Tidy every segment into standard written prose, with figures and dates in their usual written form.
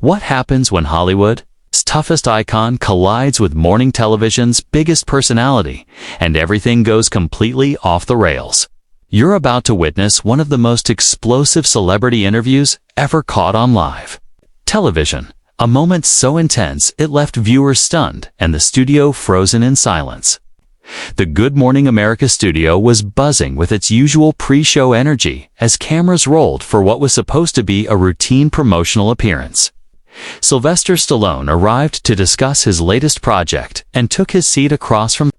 What happens when Hollywood's toughest icon collides with morning television's biggest personality, and everything goes completely off the rails? You're about to witness one of the most explosive celebrity interviews ever caught on live television. A moment so intense it left viewers stunned and the studio frozen in silence. The Good Morning America studio was buzzing with its usual pre-show energy as cameras rolled for what was supposed to be a routine promotional appearance. Sylvester Stallone arrived to discuss his latest project and took his seat across from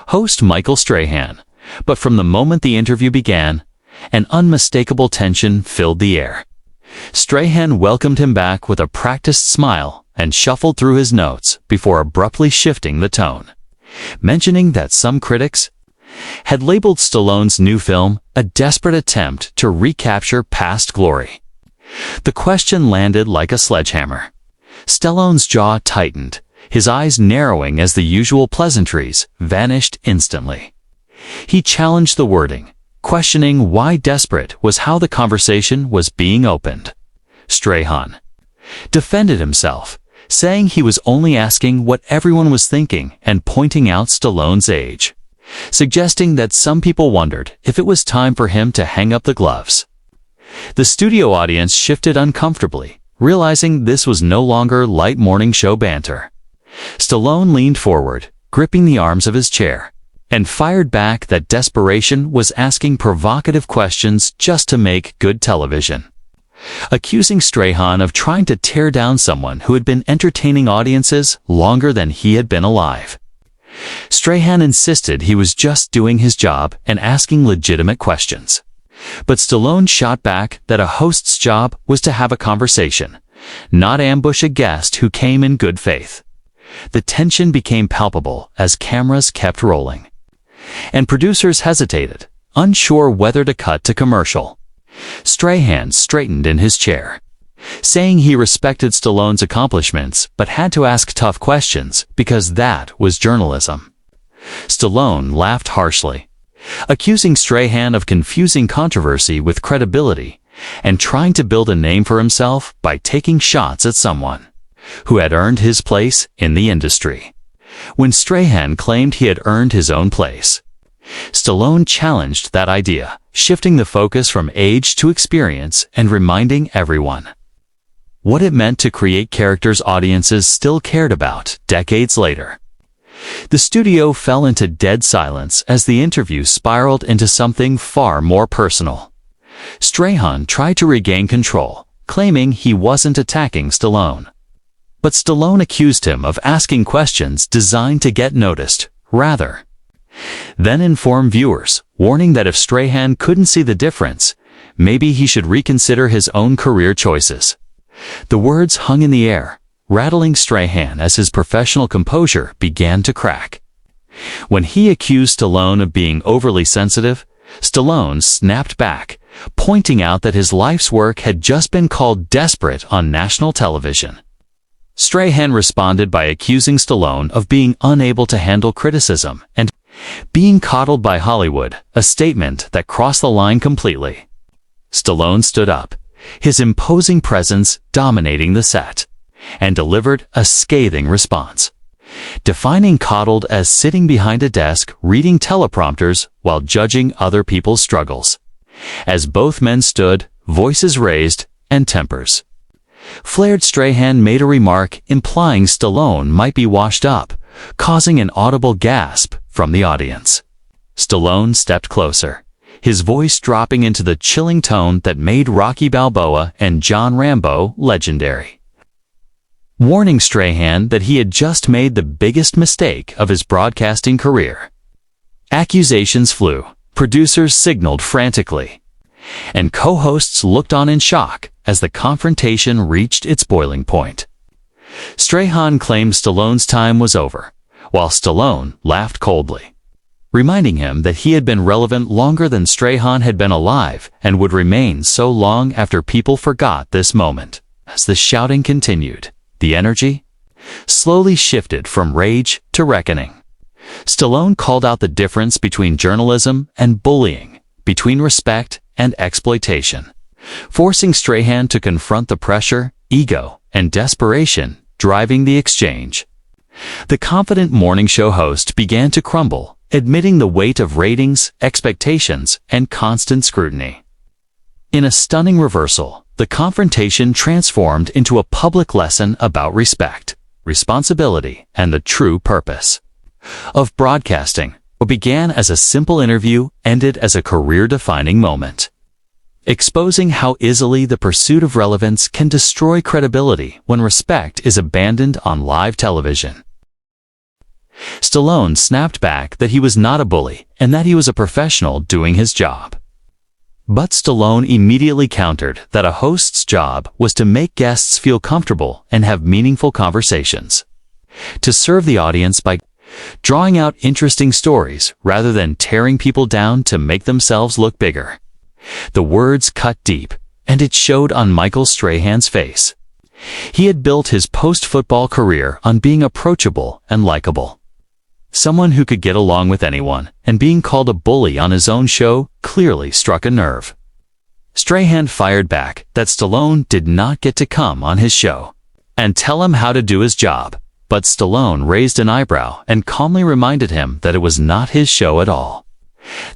host Michael Strahan. But from the moment the interview began, an unmistakable tension filled the air. Strahan welcomed him back with a practiced smile and shuffled through his notes before abruptly shifting the tone, mentioning that some critics had labeled Stallone's new film a desperate attempt to recapture past glory. The question landed like a sledgehammer. Stallone's jaw tightened, his eyes narrowing as the usual pleasantries vanished instantly. He challenged the wording, questioning why desperate was how the conversation was being opened. Strahan defended himself, saying he was only asking what everyone was thinking and pointing out Stallone's age, suggesting that some people wondered if it was time for him to hang up the gloves. The studio audience shifted uncomfortably, realizing this was no longer light morning show banter. Stallone leaned forward, gripping the arms of his chair, and fired back that desperation was asking provocative questions just to make good television, accusing Strahan of trying to tear down someone who had been entertaining audiences longer than he had been alive. Strahan insisted he was just doing his job and asking legitimate questions. But Stallone shot back that a host's job was to have a conversation, not ambush a guest who came in good faith. The tension became palpable as cameras kept rolling, and producers hesitated, unsure whether to cut to commercial. Strahan straightened in his chair, saying he respected Stallone's accomplishments but had to ask tough questions because that was journalism. Stallone laughed harshly, accusing Strahan of confusing controversy with credibility and trying to build a name for himself by taking shots at someone who had earned his place in the industry, when Strahan claimed he had earned his own place. Stallone challenged that idea, shifting the focus from age to experience and reminding everyone what it meant to create characters audiences still cared about decades later. The studio fell into dead silence as the interview spiraled into something far more personal. Strahan tried to regain control, claiming he wasn't attacking Stallone. But Stallone accused him of asking questions designed to get noticed, rather then informed viewers, warning that if Strahan couldn't see the difference, maybe he should reconsider his own career choices. The words hung in the air, rattling Strahan as his professional composure began to crack. When he accused Stallone of being overly sensitive, Stallone snapped back, pointing out that his life's work had just been called desperate on national television. Strahan responded by accusing Stallone of being unable to handle criticism and being coddled by Hollywood, a statement that crossed the line completely. Stallone stood up, his imposing presence dominating the set, and delivered a scathing response, defining coddled as sitting behind a desk reading teleprompters while judging other people's struggles. As both men stood, voices raised and tempers flared, Strahan made a remark implying Stallone might be washed up, causing an audible gasp from the audience. Stallone stepped closer, his voice dropping into the chilling tone that made Rocky Balboa and John Rambo legendary, warning Strahan that he had just made the biggest mistake of his broadcasting career. Accusations flew, producers signaled frantically, and co-hosts looked on in shock as the confrontation reached its boiling point. Strahan claimed Stallone's time was over, while Stallone laughed coldly, reminding him that he had been relevant longer than Strahan had been alive and would remain so long after people forgot this moment. As the shouting continued, the energy slowly shifted from rage to reckoning. Stallone called out the difference between journalism and bullying, between respect and exploitation, forcing Strahan to confront the pressure, ego, and desperation driving the exchange. The confident morning show host began to crumble, admitting the weight of ratings, expectations, and constant scrutiny. In a stunning reversal, the confrontation transformed into a public lesson about respect, responsibility, and the true purpose of broadcasting. What began as a simple interview ended as a career-defining moment, exposing how easily the pursuit of relevance can destroy credibility when respect is abandoned on live television. Stallone snapped back that he was not a bully and that he was a professional doing his job. But Stallone immediately countered that a host's job was to make guests feel comfortable and have meaningful conversations, to serve the audience by drawing out interesting stories rather than tearing people down to make themselves look bigger. The words cut deep, and it showed on Michael Strahan's face. He had built his post-football career on being approachable and likable, someone who could get along with anyone, and being called a bully on his own show clearly struck a nerve. Strahan fired back that Stallone did not get to come on his show and tell him how to do his job, but Stallone raised an eyebrow and calmly reminded him that it was not his show at all,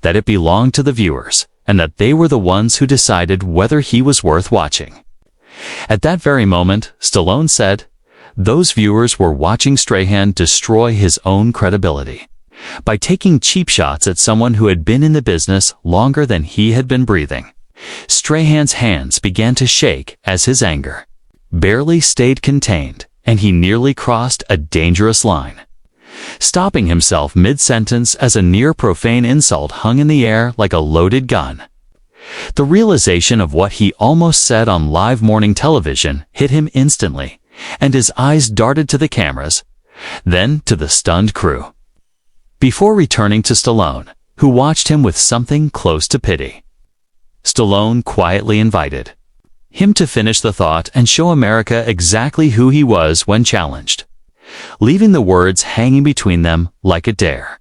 that it belonged to the viewers, and that they were the ones who decided whether he was worth watching. At that very moment, Stallone said, those viewers were watching Strahan destroy his own credibility by taking cheap shots at someone who had been in the business longer than he had been breathing. Strahan's hands began to shake as his anger barely stayed contained, and he nearly crossed a dangerous line, stopping himself mid-sentence as a near-profane insult hung in the air like a loaded gun. The realization of what he almost said on live morning television hit him instantly, and his eyes darted to the cameras, then to the stunned crew, before returning to Stallone, who watched him with something close to pity. Stallone quietly invited him to finish the thought and show America exactly who he was when challenged, leaving the words hanging between them like a dare.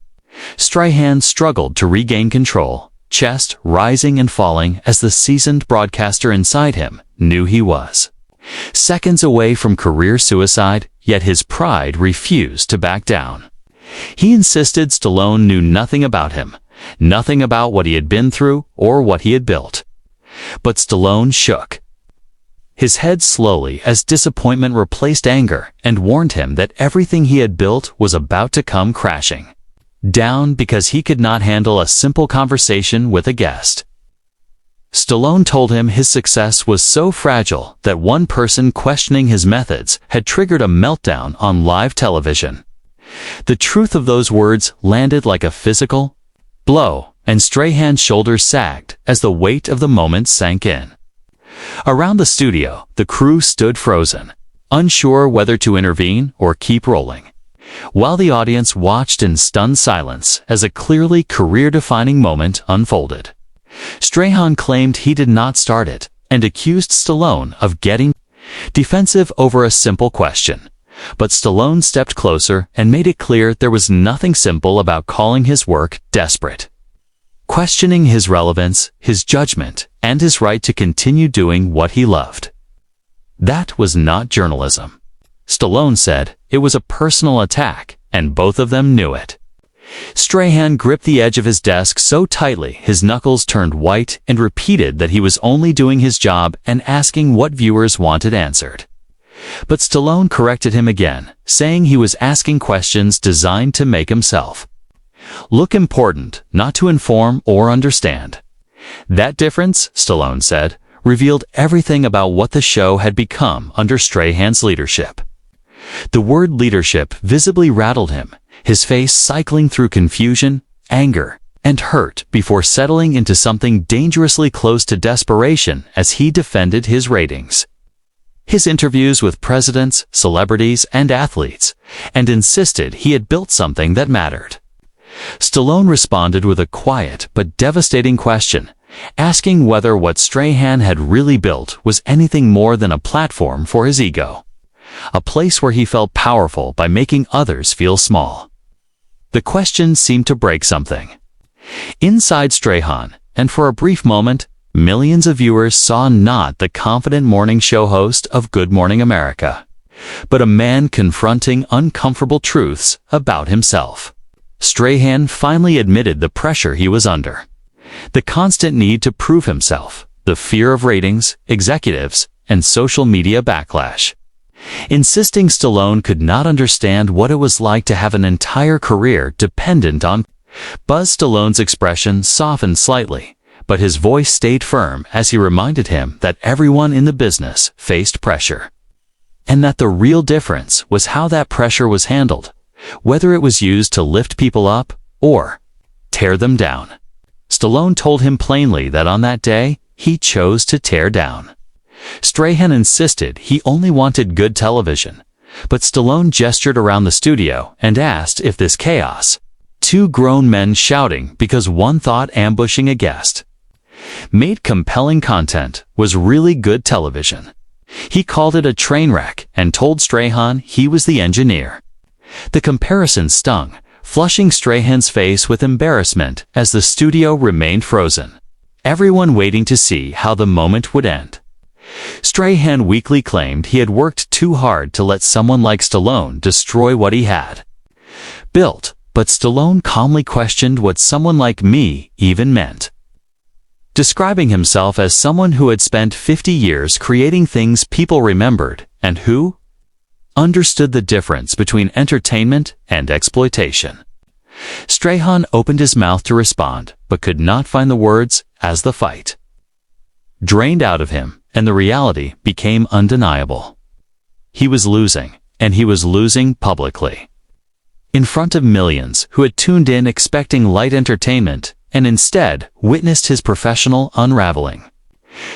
Strahan struggled to regain control, chest rising and falling as the seasoned broadcaster inside him knew he was seconds away from career suicide, yet his pride refused to back down. He insisted Stallone knew nothing about him, nothing about what he had been through or what he had built. But Stallone shook his head slowly as disappointment replaced anger and warned him that everything he had built was about to come crashing down because he could not handle a simple conversation with a guest. Stallone told him his success was so fragile that one person questioning his methods had triggered a meltdown on live television. The truth of those words landed like a physical blow, and Strahan's shoulders sagged as the weight of the moment sank in. Around the studio, the crew stood frozen, unsure whether to intervene or keep rolling, while the audience watched in stunned silence as a clearly career-defining moment unfolded. Strahan claimed he did not start it and accused Stallone of getting defensive over a simple question. But Stallone stepped closer and made it clear there was nothing simple about calling his work desperate, questioning his relevance, his judgment, and his right to continue doing what he loved. That was not journalism. Stallone said it was a personal attack, and both of them knew it. Strahan gripped the edge of his desk so tightly his knuckles turned white and repeated that he was only doing his job and asking what viewers wanted answered. But Stallone corrected him again, saying he was asking questions designed to make himself look important, not to inform or understand. That difference, Stallone said, revealed everything about what the show had become under Strahan's leadership. The word leadership visibly rattled him, his face cycling through confusion, anger, and hurt before settling into something dangerously close to desperation as he defended his ratings, his interviews with presidents, celebrities, and athletes, and insisted he had built something that mattered. Stallone responded with a quiet but devastating question, asking whether what Strahan had really built was anything more than a platform for his ego, a place where he felt powerful by making others feel small. The question seemed to break something inside Strahan, and for a brief moment, Millions of viewers saw not the confident morning show host of Good Morning America, but a man confronting uncomfortable truths about himself. Strahan finally admitted the pressure he was under. The constant need to prove himself, the fear of ratings, executives, and social media backlash. Insisting Stallone could not understand what it was like to have an entire career dependent on. Buzz Stallone's expression softened slightly, but his voice stayed firm as he reminded him that everyone in the business faced pressure. And that the real difference was how that pressure was handled, whether it was used to lift people up or tear them down. Stallone told him plainly that on that day, he chose to tear down. Strahan insisted he only wanted good television, but Stallone gestured around the studio and asked if this chaos, two grown men shouting because one thought ambushing a guest, made compelling content, was really good television. He called it a train wreck and told Strahan he was the engineer. The comparison stung, flushing Strahan's face with embarrassment as the studio remained frozen, everyone waiting to see how the moment would end. Strahan weakly claimed he had worked too hard to let someone like Stallone destroy what he had built, but Stallone calmly questioned what someone like me even meant. Describing himself as someone who had spent 50 years creating things people remembered and who understood the difference between entertainment and exploitation. Strahan opened his mouth to respond, but could not find the words as the fight drained out of him, and the reality became undeniable. He was losing, and he was losing publicly. In front of millions who had tuned in expecting light entertainment and instead witnessed his professional unraveling.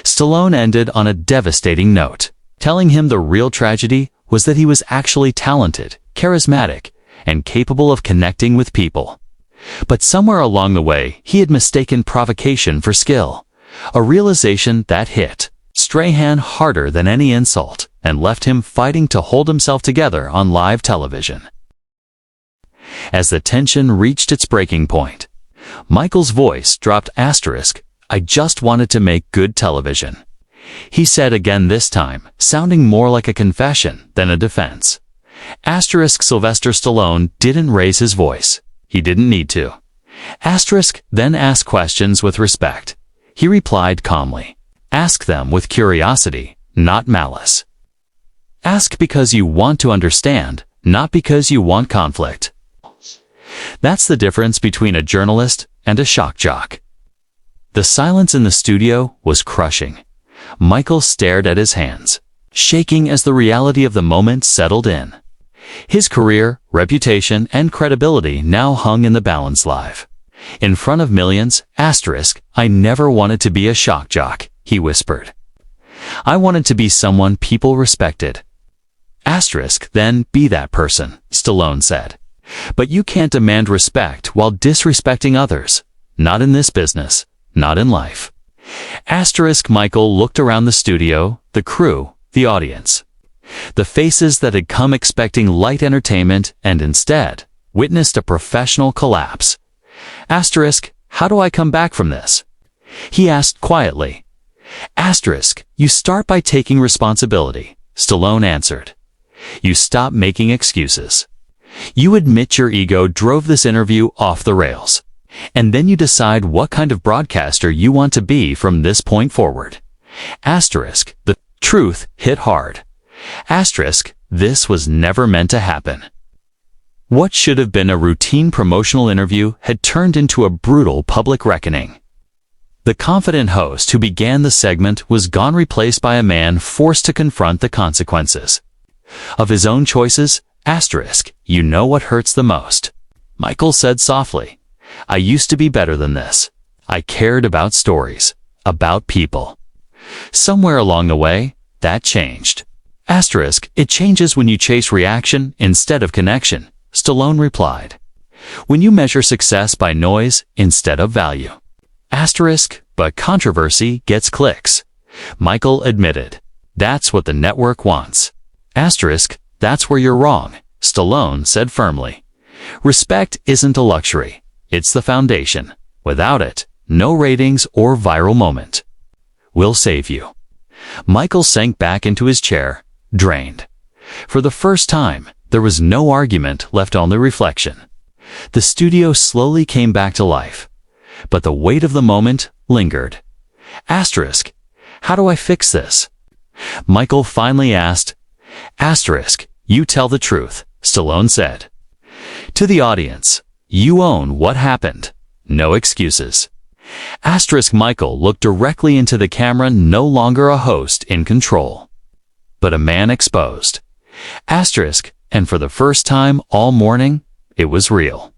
Stallone ended on a devastating note, telling him the real tragedy was that he was actually talented, charismatic, and capable of connecting with people. But somewhere along the way, he had mistaken provocation for skill, a realization that hit Strahan harder than any insult and left him fighting to hold himself together on live television. As the tension reached its breaking point, Michael's voice dropped. I just wanted to make good television, he said again, this time sounding more like a confession than a defense. Sylvester Stallone didn't raise his voice. He didn't need to. Then ask questions with respect. He replied calmly. Ask them with curiosity, not malice. Ask because you want to understand, not because you want conflict. That's the difference between a journalist and a shock jock. The silence in the studio was crushing. Michael stared at his hands, shaking as the reality of the moment settled in. His career, reputation, and credibility now hung in the balance live. In front of millions, I never wanted to be a shock jock, he whispered. I wanted to be someone people respected. Then be that person, Stallone said. But you can't demand respect while disrespecting others. Not in this business, not in life. Michael looked around the studio, the crew, the audience. The faces that had come expecting light entertainment and instead witnessed a professional collapse. How do I come back from this? He asked quietly. You start by taking responsibility, Stallone answered. You stop making excuses. You admit your ego drove this interview off the rails. And then you decide what kind of broadcaster you want to be from this point forward. The truth hit hard. This was never meant to happen. What should have been a routine promotional interview had turned into a brutal public reckoning. The confident host who began the segment was gone, replaced by a man forced to confront the consequences of his own choices. You know what hurts the most, Michael said softly. I used to be better than this. I cared about stories, about people. Somewhere along the way, that changed. It changes when you chase reaction instead of connection, Stallone replied. When you measure success by noise instead of value. But controversy gets clicks, Michael admitted. That's what the network wants. That's where you're wrong, Stallone said firmly. Respect isn't a luxury. It's the foundation. Without it, no ratings or viral moment. We'll save you." Michael sank back into his chair, drained. For the first time, there was no argument, left only reflection. The studio slowly came back to life, but the weight of the moment lingered. Asterisk, how do I fix this? Michael finally asked. Asterisk, you tell the truth, Stallone said. To the audience, you own what happened. No excuses. Asterisk, Michael looked directly into the camera, no longer a host in control, but a man exposed. Asterisk, and for the first time all morning, it was real.